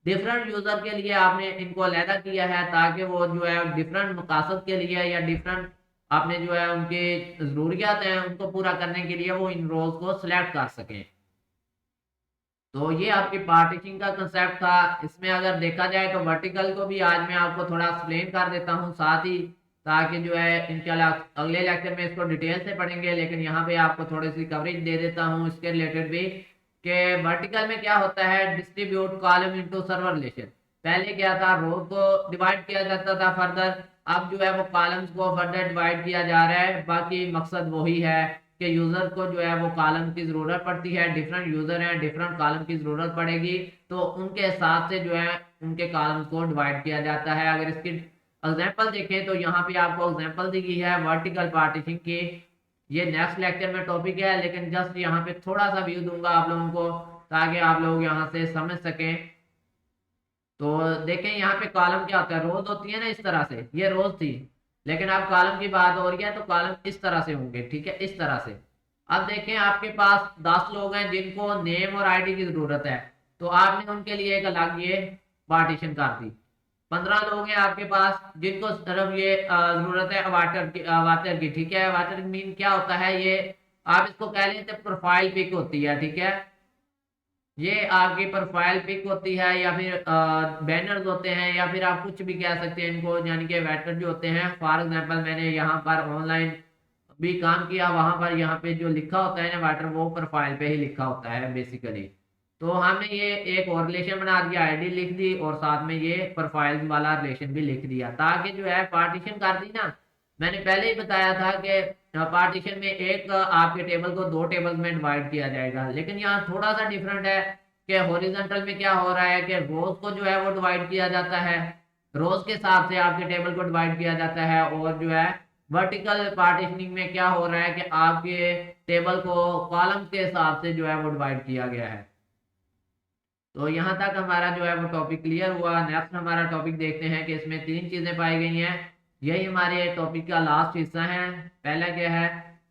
Different user के लिए आपने इनको अलहदा किया है, ताकि वो जो है डिफरेंट मकासद के लिए या डिफरेंट आपने जो है उनकी जरूरियात हैं उनको पूरा करने के लिए वो इन रोल्स को सिलेक्ट कर सकें। तो ये आपकी पार्टीशनिंग का कंसेप्ट था। इसमें अगर देखा जाए तो वर्टिकल को भी आज मैं आपको थोड़ा एक्सप्लेन कर देता हूँ साथ ही, ताकि जो है इंशाल्लाह अगले लेक्चर में इसको डिटेल से पढ़ेंगे, लेकिन यहाँ पे आपको थोड़ी सी कवरेज दे देता हूँ इसके रिलेटेड भी कि वर्टिकल में क्या होता है, distribute column into server relation. पहले क्या था, रो को डिवाइड किया जाता था फर्दर, अब जो है वो कॉलम्स को फर्दर डिवाइड किया जा रहा है। बाकी मकसद वही है कि यूजर को जो है वो कॉलम की जरूरत पड़ती है, डिफरेंट यूजर हैं, डिफरेंट कॉलम की जरूरत पड़ेगी, तो उनके हिसाब से जो है उनके कॉलम्स को डिवाइड किया जाता है। अगर इसकी एग्जांपल देखें तो यहाँ पे आपको एग्जांपल दी गई है वर्टिकल पार्टीशन की। ये नेक्स्ट लेक्चर में टॉपिक है, लेकिन जस्ट यहाँ पे थोड़ा सा व्यू दूंगा आप लोगों को ताकि आप लोग यहाँ से समझ सकें। तो देखें यहाँ पे कॉलम क्या होता है, रोज होती है ना इस तरह से, ये रोज थी, लेकिन अब कॉलम की बात हो रही है तो कॉलम इस तरह से होंगे, ठीक है, इस तरह से। अब देखें आपके पास 10 लोग हैं जिनको नेम और आईडी की जरूरत है, तो आपने उनके लिए एक अलग ये पार्टीशन कर दी। 15 लोग हैं आपके पास जिनको सिर्फ ये जरूरत है वाटर की, ठीक है। वाटर मीन क्या होता है, ये आप इसको कह लेते प्रोफाइल पिक होती है, ठीक है। ये आपकी प्रोफाइल पिक होती है या फिर बैनर्स होते हैं, या फिर आप कुछ भी कह सकते हैं इनको, यानी कि वेक्टर जो होते हैं। फॉर एग्जांपल मैंने यहाँ पर ऑनलाइन भी काम किया, वहां पर यहाँ पे जो लिखा होता है ना वेक्टर, वो प्रोफाइल पे ही लिखा होता है बेसिकली। तो हमने ये एक और रिलेशन बना दिया, आईडी लिख दी और साथ में ये प्रोफाइल वाला रिलेशन भी लिख दिया, ताकि जो है पार्टीशन कर दी ना। मैंने पहले ही बताया था कि पार्टीशन में एक आपके टेबल को 2 टेबल में डिवाइड किया जाएगा, लेकिन यहाँ थोड़ा सा डिफरेंट है कि हॉरिजॉन्टल में क्या हो रहा है कि रोज को जो है वो डिवाइड किया जाता है, रोज के हिसाब से आपके टेबल को डिवाइड किया जाता है। और जो है वर्टिकल पार्टीशनिंग में क्या हो रहा है कि आपके टेबल को कॉलम्स के हिसाब से जो है वो डिवाइड किया गया है। तो यहाँ तक हमारा जो है वो टॉपिक क्लियर हुआ। नेक्स्ट हमारा टॉपिक देखते हैं कि इसमें 3 चीजें पाई गई हैं। यही हमारे टॉपिक का लास्ट हिस्सा है। पहला क्या है,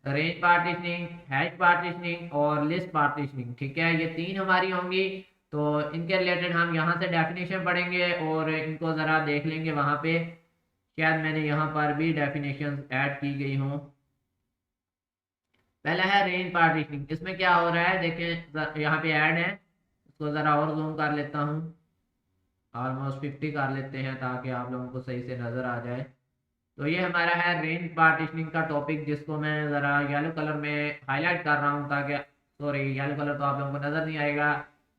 रेंज पार्टीशनिंग, हैश पार्टीशनिंग और लिस्ट पार्टीशनिंग, ठीक है। ये 3 हमारी होंगी। तो इनके रिलेटेड हम यहाँ से डेफिनेशन पढ़ेंगे और इनको ज़रा देख लेंगे वहाँ पे, शायद मैंने यहाँ पर भी डेफिनेशन ऐड की गई हूँ। पहला है रेंज पार्टीशनिंग। इसमें क्या हो रहा है देखें, यहाँ पे ऐड है, इसको ज़रा और जूम कर लेता हूँ, ऑलमोस्ट 50 कर लेते हैं ताकि आप लोगों को सही से नज़र आ जाए। तो ये हमारा है रेंज पार्टीशनिंग का टॉपिक, जिसको मैं ज़रा येलो कलर में हाईलाइट कर रहा हूँ ताकि, सॉरी येलो कलर तो आप लोगों को नज़र नहीं आएगा,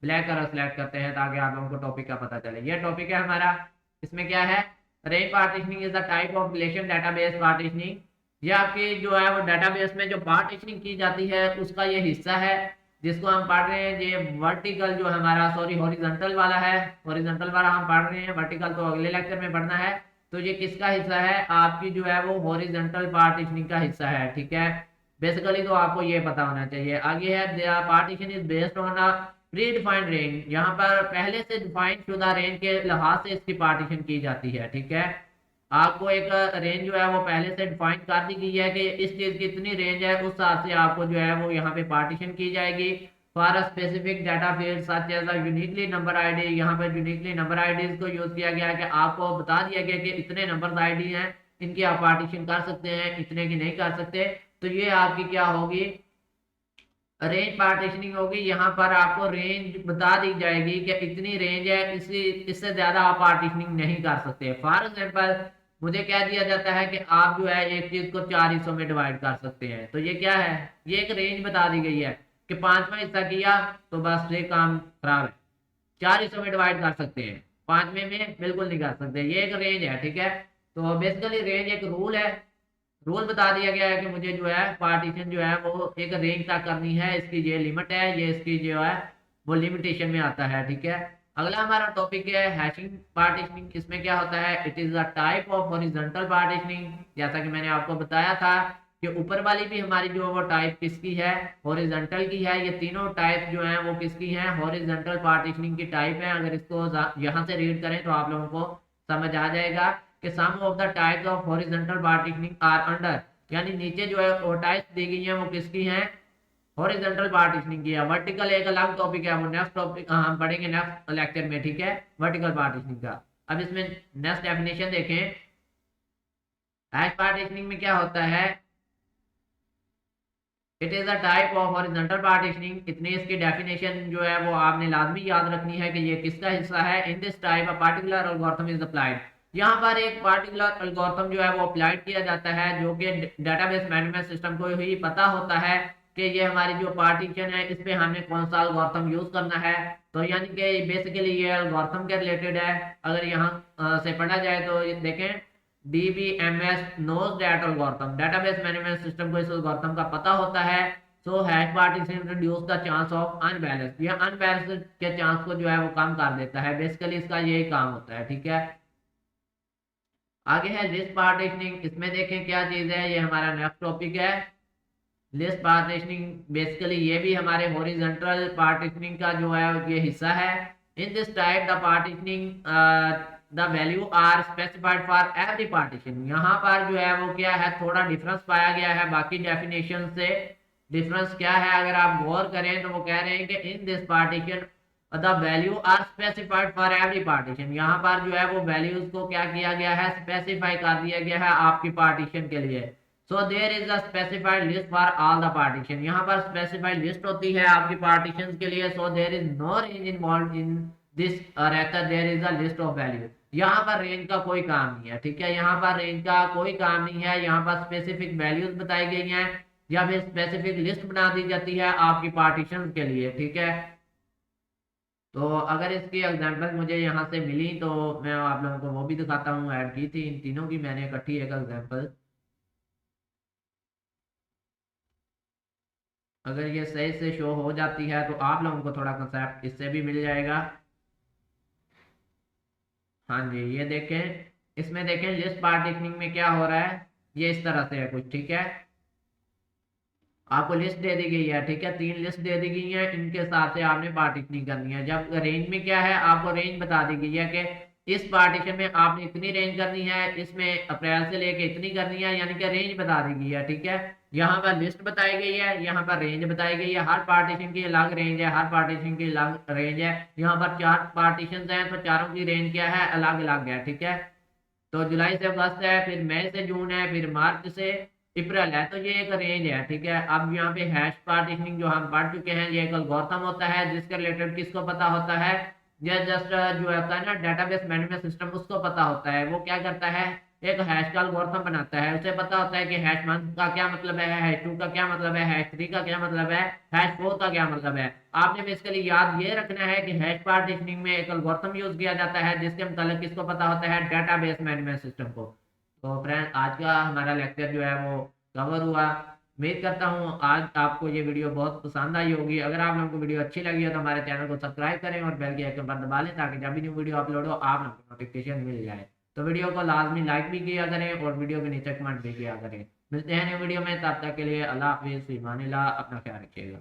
ब्लैक कलर सेलेक्ट करते हैं ताकि आप लोगों को टॉपिक का पता चले। ये टॉपिक है हमारा। इसमें क्या है, range partitioning is the type of relation database partitioning. ये आपकी जो है वो डेटाबेस में जो पार्टीशनिंग की जाती है उसका ये हिस्सा है, जिसको हम पढ़ रहे हैं। ये वर्टिकल जो हमारा, सॉरी हॉरिजॉन्टल वाला है, हॉरिजॉन्टल वाला हम पढ़ रहे हैं, वर्टिकल तो अगले लेक्चर में पढ़ना है। तो ये किसका हिस्सा है, आपकी जो है वो हॉरिजॉन्टल पार्टीशनिंग का हिस्सा है, ठीक है। बेसिकली तो आपको ये पता होना चाहिए। आगे है partition is based on a pre defined range. यहाँ पर पहले से डिफाइंड शुदा रेंज के लिहाज से इसकी पार्टीशन की जाती है, ठीक है। आपको एक रेंज जो है वो पहले से डिफाइन कर दी गई है कि इस चीज की इतनी रेंज है, उस हिसाब से आपको जो है वो यहाँ पे पार्टीशन की जाएगी। For a specific data field such as uniquely number ID, यहाँ पे यूनिकली नंबर आईडीज को यूज किया गया है कि आपको बता दिया गया कि इतने नंबर आईडी हैं, इनकी आप पार्टीशन कर सकते हैं, इतने की नहीं कर सकते। तो ये आपकी क्या होगी, रेंज पार्टीशनिंग होगी। यहाँ पर आपको रेंज बता दी जाएगी कि इतनी रेंज है, इससे ज्यादा आप पार्टीशनिंग नहीं कर सकते। फॉर एग्जाम्पल मुझे कह दिया जाता है कि आप जो है एक चीज को 4 हिस्सों में डिवाइड कर सकते हैं, तो ये क्या है, ये एक रेंज बता दी गई है कि 5वां हिस्सा किया तो बस ये काम खराब है। 4 हिस्सों में डिवाइड कर सकते हैं, 5वें में बिल्कुल नहीं कर सकते। ये एक रेंज है, ठीक है। तो बेसिकली रेंज एक रूल है, रूल बता दिया गया है कि मुझे जो है पार्टीशन जो है वो एक रेंज तक करनी है, इसकी ये लिमिट है, ये इसकी जो है वो लिमिटेशन में आता है, ठीक है। अगला हमारा टॉपिक है हैशिंग पार्टीशनिंग। इसमें क्या होता है, it is a type of horizontal partitioning. जैसा कि मैंने आपको बताया था कि ऊपर वाली भी हमारी जो वो टाइप किसकी है, हॉरिजॉन्टल की है। ये तीनों टाइप जो है वो किसकी हैं, हॉरिजॉन्टल पार्टीशनिंग की टाइप है। अगर इसको यहाँ से रीड करें तो आप लोगों को समझ आ जाएगा कि some of the types of horizontal partitioning are under, यानी नीचे जो है वो टाइप्स दी गई हैं वो किसकी हैं, हॉरिजॉन्टल पार्टीशनिंग की है। वर्टिकल एक अलग टॉपिक है, वो नेक्स्ट टॉपिक हम पढ़ेंगे नेक्स्ट लेक्चर में, ठीक है, वर्टिकल पार्टीशनिंग का। अब इसमें नेक्स्ट डेफिनेशन देखें। हैश पार्टीशनिंग में क्या होता है, it is a type of horizontal partitioning. इतनी इसकी डेफिनेशन जो है वो आपने लाजमी याद रखनी है कि ये किसका हिस्सा है। In this type a particular algorithm is applied. यहाँ पर एक पार्टिकुलर एल्गोरिथम जो है वो अप्लाइड किया जाता है, जो कि डेटाबेस मैनेजमेंट सिस्टम को ही पता होता है कि ये हमारी जो पार्टीशन है इस पे हमने कौन सा एल्गोरिथम यूज करना है। तो यानी कि बेसिकली ये एल्गोरिथम के रिलेटेड है। अगर यहाँ से पढ़ा जाए तो ये देखें, DBMS knows that algorithm, database management system को इस algorithm का पता होता है। So hash partition reduce the chance of unbalanced, ये unbalanced के चांस को जो है वो कम कर देता है। बेसिकली इसका यही काम होता है, ठीक है। आगे है लिस्ट पार्टीशनिंग। इसमें देखें क्या चीज है, ये हमारा नेक्स्ट टॉपिक है। लिस्ट पार्टीशनिंग बेसिकली ये भी हमारे हॉरिजॉन्टल पार्टीशनिंग का जो है ये हिस्सा है। In this type the partitioning the value are specified for every partition. यहाँ पर जो है वो क्या है, थोड़ा डिफरेंस पाया गया है बाकी डेफिनेशन से। डिफरेंस क्या है, अगर आप गौर करें तो वो कह रहे हैं कि in this partition the value are specified for every partition. यहाँ पर जो है वो वैल्यूज को क्या किया गया है, स्पेसिफाई कर दिया गया है आपकी पार्टीशन के लिए। So there is a specified list for all the partition. यहाँ पर स्पेसिफाइड लिस्ट होती है आपकी पार्टीशन के लिए। So there is no range involve in this, रहता there is a list of value. यहाँ पर रेंज का कोई काम नहीं है, ठीक है। यहाँ पर रेंज का कोई काम नहीं है। यहाँ पर स्पेसिफिक वैल्यूज बताई गई हैं या फिर स्पेसिफिक लिस्ट बना दी जाती है आपकी पार्टीशन के लिए, ठीक है। तो अगर इसकी एग्जांपल मुझे यहाँ से मिली तो मैं आप लोगों को वो भी दिखाता हूँ। ऐड की थी इन तीनों की मैंने इकट्ठी एक एग्जांपल। अगर ये सही से शो हो जाती है तो आप लोगों को थोड़ा कंसेप्ट इससे भी मिल जाएगा। हाँ जी, ये देखें, इसमें देखें लिस्ट पार्टीशनिंग में क्या हो रहा है, ये इस तरह से है कुछ, ठीक है। आपको लिस्ट दे दी गई है, ठीक है, 3 लिस्ट दे दी गई है, इनके हिसाब से आपने पार्टीशनिंग करनी है। जब रेंज में क्या है, आपको रेंज बता दी गई है कि इस पार्टीशन में आपने इतनी रेंज करनी है, इसमें अप्रैल से लेके इतनी करनी है, यानी कि रेंज बता दी गई है, ठीक है। यहाँ पर लिस्ट बताई गई है, यहाँ पर रेंज बताई गई है। हर पार्टीशन की अलग रेंज है, हर पार्टीशन की अलग रेंज है। यहाँ पर 4 पार्टीशन हैं तो चारों की रेंज क्या है, अलग अलग है, ठीक है। तो जुलाई से अगस्त है, फिर मई से जून है, फिर मार्च से अप्रैल है। तो ये एक रेंज है, ठीक है। अब यहाँ पे हैश पार्टीशनिंग जो हम पढ़ चुके हैं, ये एक एल्गोरिथम होता है जिसके रिलेटेड किसको पता होता है, ये जस्ट जो होता है ना डेटाबेस मैनेजमेंट सिस्टम, उसको पता होता है। वो क्या करता है, एक हैश का एल्गोरिथम बनाता है। उसे पता होता है कि हैश 1 का क्या मतलब है, हैश 2 का क्या मतलब है, हैश 3 का क्या मतलब है, हैश 4 का क्या मतलब है। आपने बेसिकली याद ये रखना है कि हैश पार्टीशनिंग में एक एल्गोरिथम यूज किया जाता है जिसके मतलब किसको पता होता है, डेटाबेस मैनेजमेंट सिस्टम को। तो फ्रेंड, आज का हमारा लेक्चर जो है वो कवर हुआ। उम्मीद करता हूँ आज आपको ये वीडियो बहुत पसंद आई होगी। अगर आप लोगों को वीडियो अच्छी लगी है तो हमारे चैनल को सब्सक्राइब करें और बेल के आइकन पर दबा लें ताकि जब भी न्यू वीडियो अपलोड हो आप लोगों को नोटिफिकेशन मिल जाए। तो वीडियो को लाजमी लाइक भी किया करें और वीडियो के नीचे कमेंट भी किया करें। मिलते हैं न्यू वीडियो में, तब तक के लिए अल्लाह हाफिज़, फ़ी अमानिल्लाह, अपना ख्याल रखिएगा।